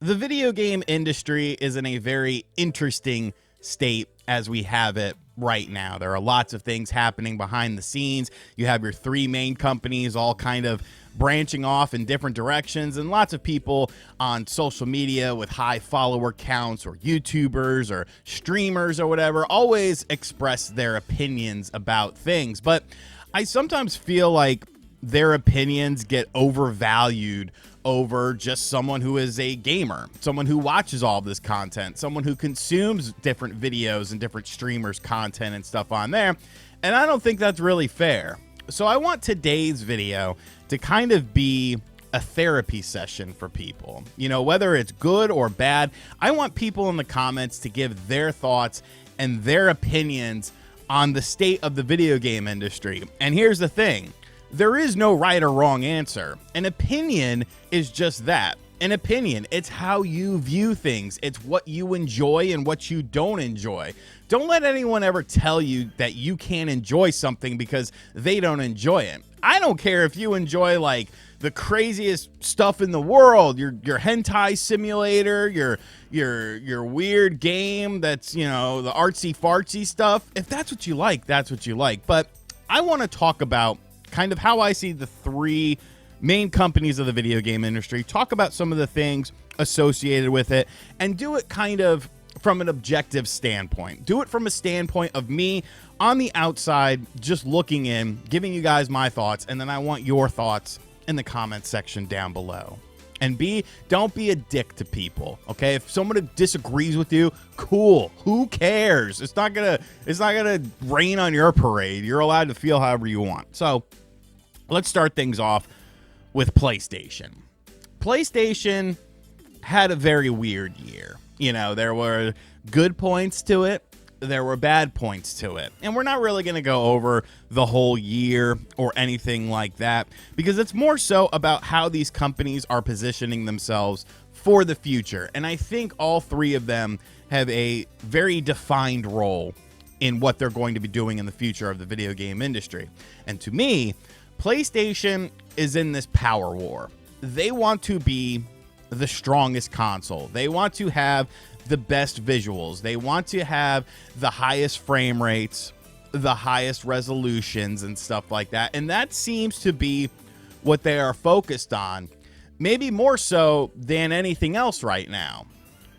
The video game industry is in a very interesting state as we have it right now. There are lots of things happening behind the scenes. You have your three main companies all kind of branching off in different directions, and lots of people on social media with high follower counts, or YouTubers or streamers or whatever, always express their opinions about things. But I sometimes feel like their opinions get overvalued over just someone who is a gamer, someone who watches all of this content, someone who consumes different videos and different streamers' content and stuff on there. And I don't think that's really fair. So I want today's video to kind of be a therapy session for people. You know, whether it's good or bad, I want people in the comments to give their thoughts and their opinions on the state of the video game industry. And here's the thing. There is no right or wrong answer. An opinion is just that. An opinion. It's how you view things. It's what you enjoy and what you don't enjoy. Don't let anyone ever tell you that you can't enjoy something because they don't enjoy it. I don't care if you enjoy like the craziest stuff in the world, your hentai simulator, your weird game that's, you know, the artsy fartsy stuff. If that's what you like, that's what you like. But I want to talk about kind of how I see the three main companies of the video game industry, talk about some of the things associated with it, and do it kind of from an objective standpoint. Do it from a standpoint of me on the outside, just looking in, giving you guys my thoughts, and then I want your thoughts in the comments section down below. And don't be a dick to people, okay? If someone disagrees with you, cool. Who cares? It's not gonna rain on your parade. You're allowed to feel however you want. So let's start things off with PlayStation. PlayStation had a very weird year. You know, there were good points to it. There were bad points to it. And we're not really going to go over the whole year or anything like that, because it's more so about how these companies are positioning themselves for the future. And I think all three of them have a very defined role in what they're going to be doing in the future of the video game industry. And to me, PlayStation is in this power war. They want to be the strongest console. They want to have the best visuals. They want to have the highest frame rates, the highest resolutions and stuff like that. And that seems to be what they are focused on, maybe more so than anything else right now.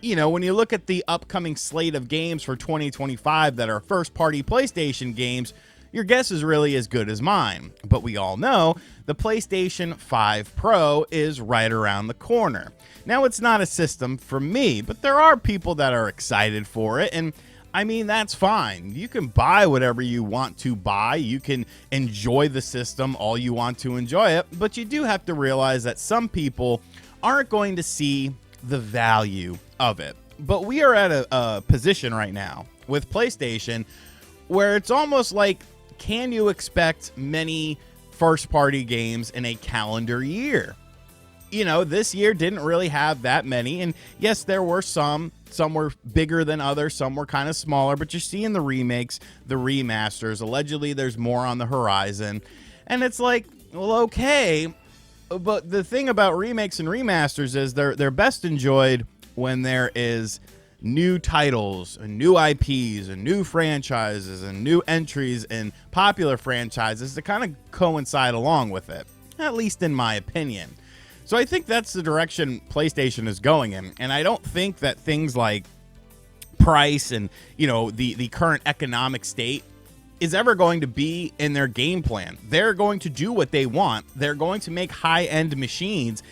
You know, when you look at the upcoming slate of games for 2025 that are first-party PlayStation games, your guess is really as good as mine. But we all know the PlayStation 5 Pro is right around the corner. Now, it's not a system for me, but there are people that are excited for it, and I mean, that's fine. You can buy whatever you want to buy. You can enjoy the system all you want to enjoy it, but you do have to realize that some people aren't going to see the value of it. But we are at a position right now with PlayStation where it's almost like, can you expect many first-party games in a calendar year? You know, this year didn't really have that many. And yes, there were some were bigger than others. Some were kind of smaller, but you're seeing the remakes, the remasters. Allegedly, there's more on the horizon. And it's like, well, okay. But the thing about remakes and remasters is they're best enjoyed when there is new titles and new IPs and new franchises and new entries in popular franchises to kind of coincide along with it, at least in my opinion. So I think that's the direction PlayStation is going in. And I don't think that things like price and, you know, the current economic state is ever going to be in their game plan. They're going to do what they want. They're going to make high-end machines.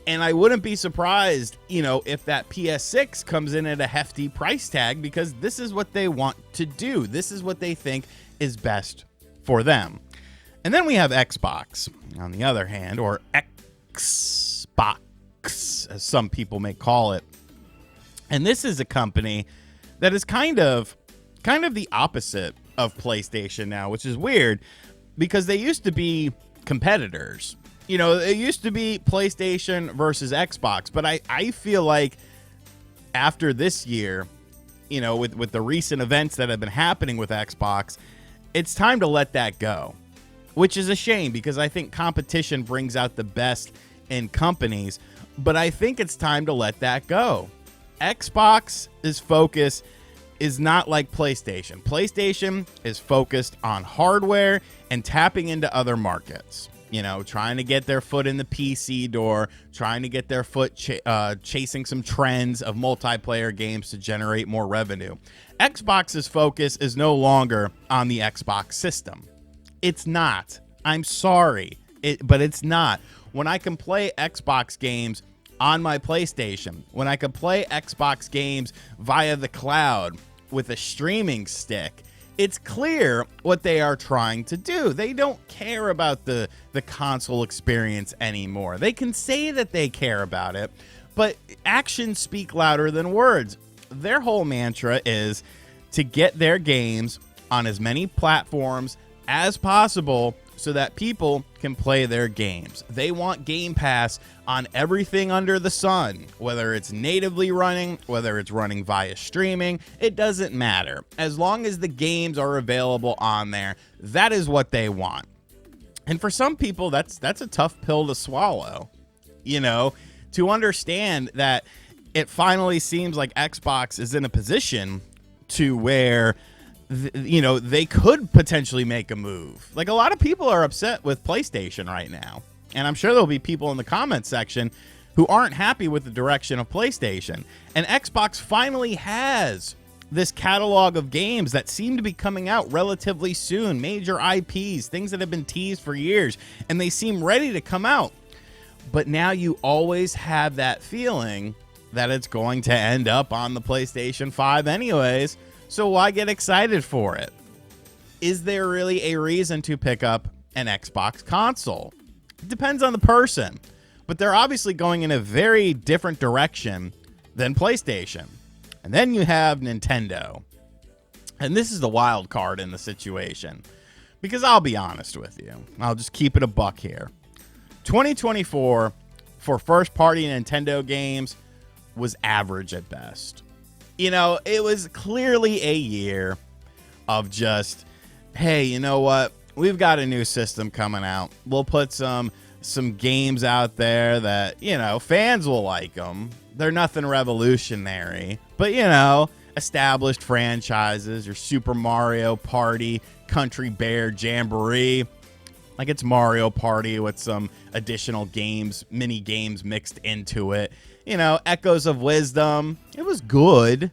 And I wouldn't be surprised, you know, if that PS6 comes in at a hefty price tag, because this is what they want to do. This is what they think is best for them. And then we have Xbox, on the other hand, or Xbox, as some people may call it. And this is a company that is kind of the opposite of PlayStation now, which is weird because they used to be competitors. You know, it used to be PlayStation versus Xbox, but I feel like after this year, you know, with the recent events that have been happening with Xbox, it's time to let that go, which is a shame because I think competition brings out the best in companies. But I think it's time to let that go. Xbox's focus is not like PlayStation. PlayStation is focused on hardware and tapping into other markets. You know, trying to get their foot in the PC door, trying to get their foot chasing some trends of multiplayer games to generate more revenue. Xbox's focus is no longer on the Xbox system. It's not. I'm sorry, but it's not. When I can play Xbox games on my PlayStation, when I can play Xbox games via the cloud with a streaming stick, it's clear what they are trying to do. They don't care about the console experience anymore. They can say that they care about it, but actions speak louder than words. Their whole mantra is to get their games on as many platforms as possible so that people can play their games. They want Game Pass on everything under the sun, whether it's natively running, whether it's running via streaming, it doesn't matter. As long as the games are available on there, that is what they want. And for some people, that's a tough pill to swallow, you know, to understand that it finally seems like Xbox is in a position to where you know, they could potentially make a move. Like, a lot of people are upset with PlayStation right now. And I'm sure there'll be people in the comment section who aren't happy with the direction of PlayStation. And Xbox finally has this catalog of games that seem to be coming out relatively soon. Major IPs, things that have been teased for years. And they seem ready to come out. But now you always have that feeling that it's going to end up on the PlayStation 5 anyways. So why get excited for it? Is there really a reason to pick up an Xbox console? It depends on the person, but they're obviously going in a very different direction than PlayStation. And then you have Nintendo. And this is the wild card in the situation, because I'll be honest with you. I'll just keep it a buck here. 2024 for first-party Nintendo games was average at best. You know, it was clearly a year of just, hey, you know what? We've got a new system coming out. We'll put some games out there that, you know, fans will like them. They're nothing revolutionary, but, you know, established franchises, your Super Mario Party, Country Bear Jamboree. Like, it's Mario Party with some additional games, mini games mixed into it. You know, Echoes of Wisdom. It was good.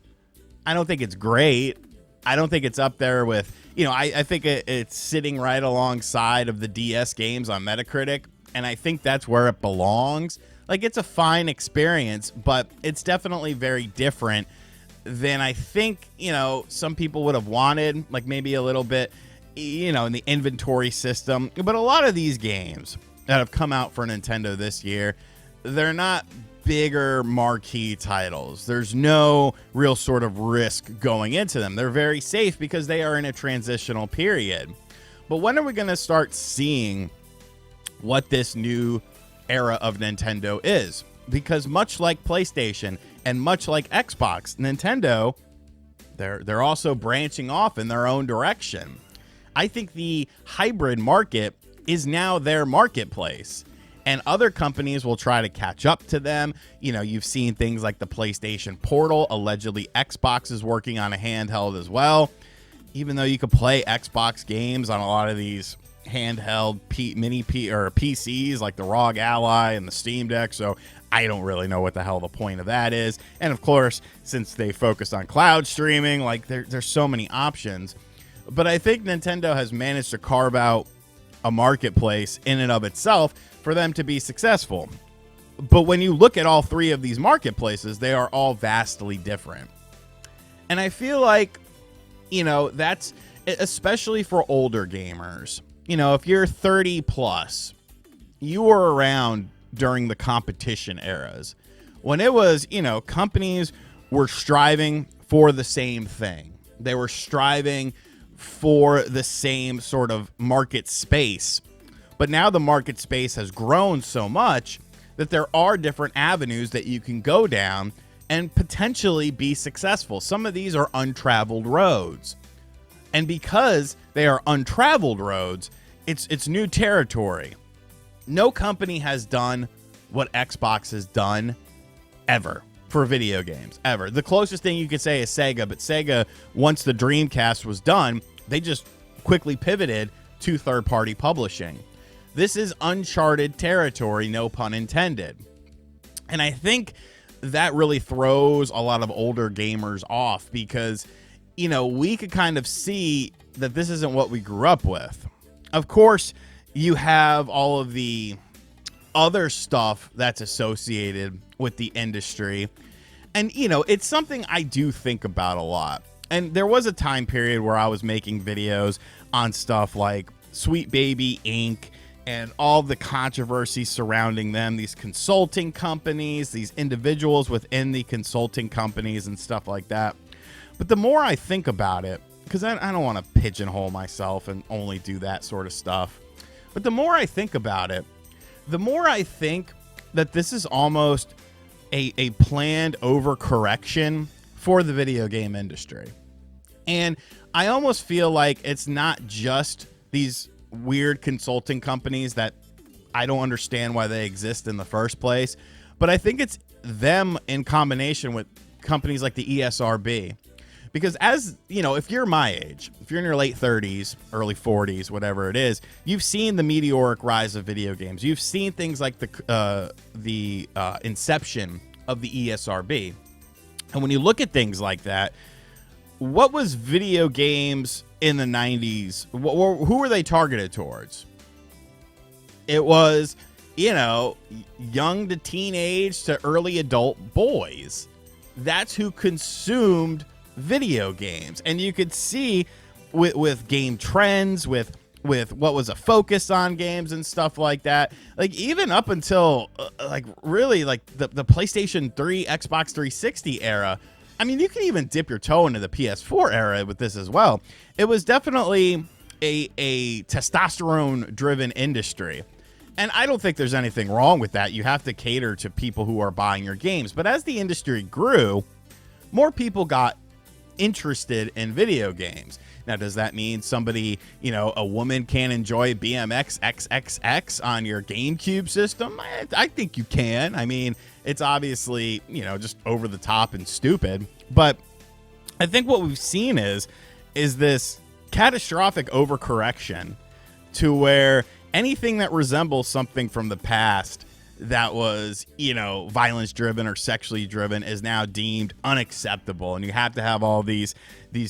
I don't think it's great. I don't think it's up there with, you know, I think it's sitting right alongside of the DS games on Metacritic. And I think that's where it belongs. Like, it's a fine experience, but it's definitely very different than I think, you know, some people would have wanted. Like, maybe a little bit, you know, in the inventory system. But a lot of these games that have come out for Nintendo this year, they're not bigger marquee titles. There's no real sort of risk going into them. They're very safe because they are in a transitional period. But when are we going to start seeing what this new era of Nintendo is? Because much like PlayStation and much like Xbox, Nintendo, they're also branching off in their own direction. I think the hybrid market is now their marketplace. And other companies will try to catch up to them. You know, you've seen things like the PlayStation Portal. Allegedly, Xbox is working on a handheld as well. Even though you could play Xbox games on a lot of these handheld PCs like the ROG Ally and the Steam Deck. So I don't really know what the hell the point of that is. And of course, since they focused on cloud streaming, like there's so many options. But I think Nintendo has managed to carve out a marketplace in and of itself for them to be successful. But when you look at all three of these marketplaces, they are all vastly different. And I feel like, you know, that's especially for older gamers. You know, if you're 30 plus, you were around during the competition eras when it was, you know, companies were striving for the same thing. They were striving for the same sort of market space. But now the market space has grown so much that there are different avenues that you can go down and potentially be successful. Some of these are untraveled roads. And because they are untraveled roads, it's new territory. No company has done what Xbox has done ever for video games, ever. The closest thing you could say is Sega, but Sega, once the Dreamcast was done, they just quickly pivoted to third-party publishing. This is uncharted territory, no pun intended. And I think that really throws a lot of older gamers off because, you know, we could kind of see that this isn't what we grew up with. Of course, you have all of the other stuff that's associated with the industry. And, you know, it's something I do think about a lot. And there was a time period where I was making videos on stuff like Sweet Baby Inc. and all the controversy surrounding them, these consulting companies, these individuals within the consulting companies and stuff like that. But the more I think about it, because I don't want to pigeonhole myself and only do that sort of stuff, but the more I think about it, the more I think that this is almost a planned overcorrection for the video game industry. And I almost feel like it's not just these weird consulting companies that I don't understand why they exist in the first place, but I think it's them in combination with companies like the ESRB. Because as you know, if you're my age, if you're in your late 30s, early 40s, whatever it is, you've seen the meteoric rise of video games. You've seen things like the inception of the ESRB. And when you look at things like that, what was video games in the 90s? Who were they targeted towards? It was, you know, young to teenage to early adult boys. That's who consumed video games. And you could see with game trends, with what was a focus on games and stuff like that, like even up until like really like the PlayStation 3, Xbox 360 era. I mean, you can even dip your toe into the PS4 era with this as well. It was definitely a testosterone driven industry. And I don't think there's anything wrong with that. You have to cater to people who are buying your games. But as the industry grew, more people got interested in video games. Now, does that mean somebody, you know, a woman can enjoy BMX XXX on your GameCube system? I think you can. I mean, it's obviously, you know, just over the top and stupid. But I think what we've seen is this catastrophic overcorrection to where anything that resembles something from the past that was, you know, violence driven or sexually driven is now deemed unacceptable. And you have to have all these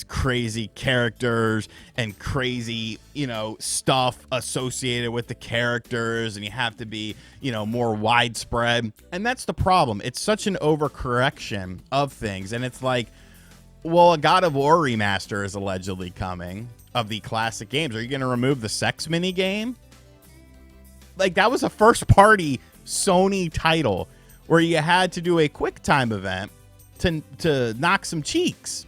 crazy characters and crazy, you know, stuff associated with the characters, and you have to be, you know, more widespread. And that's the problem. It's such an overcorrection of things. And it's like, well, a God of War remaster is allegedly coming of the classic games. Are you going to remove the sex mini game? Like, that was a first party Sony title where you had to do a quick time event to knock some cheeks.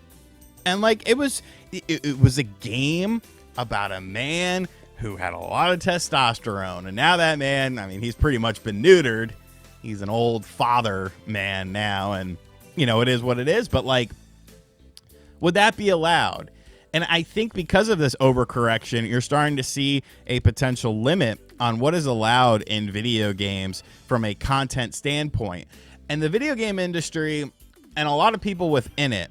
And like, it was a game about a man who had a lot of testosterone. And now that man, I mean, he's pretty much been neutered. He's an old father man now. And, you know, it is what it is. But like, would that be allowed? And I think because of this overcorrection, you're starting to see a potential limit on what is allowed in video games from a content standpoint. And the video game industry and a lot of people within it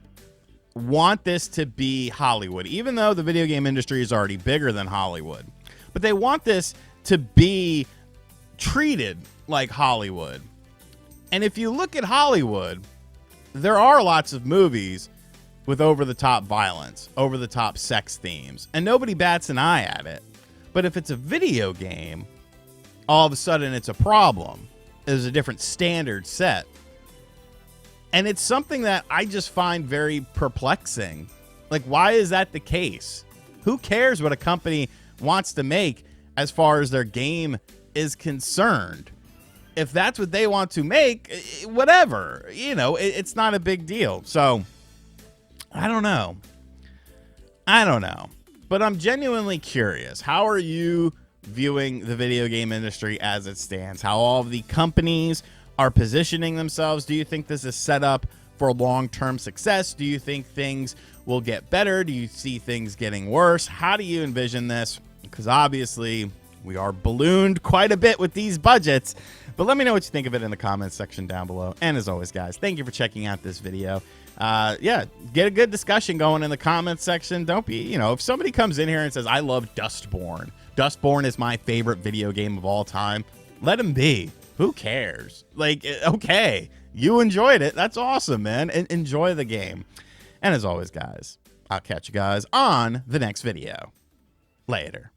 want this to be Hollywood, even though the video game industry is already bigger than Hollywood. But they want this to be treated like Hollywood. And if you look at Hollywood, there are lots of movies with over-the-top violence, over-the-top sex themes, and nobody bats an eye at it. But if it's a video game, all of a sudden it's a problem. There's a different standard set. And it's something that I just find very perplexing. Like, why is that the case? Who cares what a company wants to make as far as their game is concerned? If that's what they want to make, whatever. You know, it's not a big deal. So, I don't know. But I'm genuinely curious. How are you viewing the video game industry as it stands? How all of the companies are positioning themselves? Do you think this is set up for long-term success? Do you think things will get better? Do you see things getting worse? How do you envision this? Because obviously We are ballooned quite a bit with these budgets, but let me know what you think of it in the comments section down below. And as always, guys, thank you for checking out this video. Yeah, get a good discussion going in the comments section. Don't be, you know, if somebody comes in here and says, I love Dustborn. Dustborn is my favorite video game of all time. Let him be. Who cares? Like, okay, you enjoyed it. That's awesome, man. And enjoy the game. And as always, guys, I'll catch you guys on the next video. Later.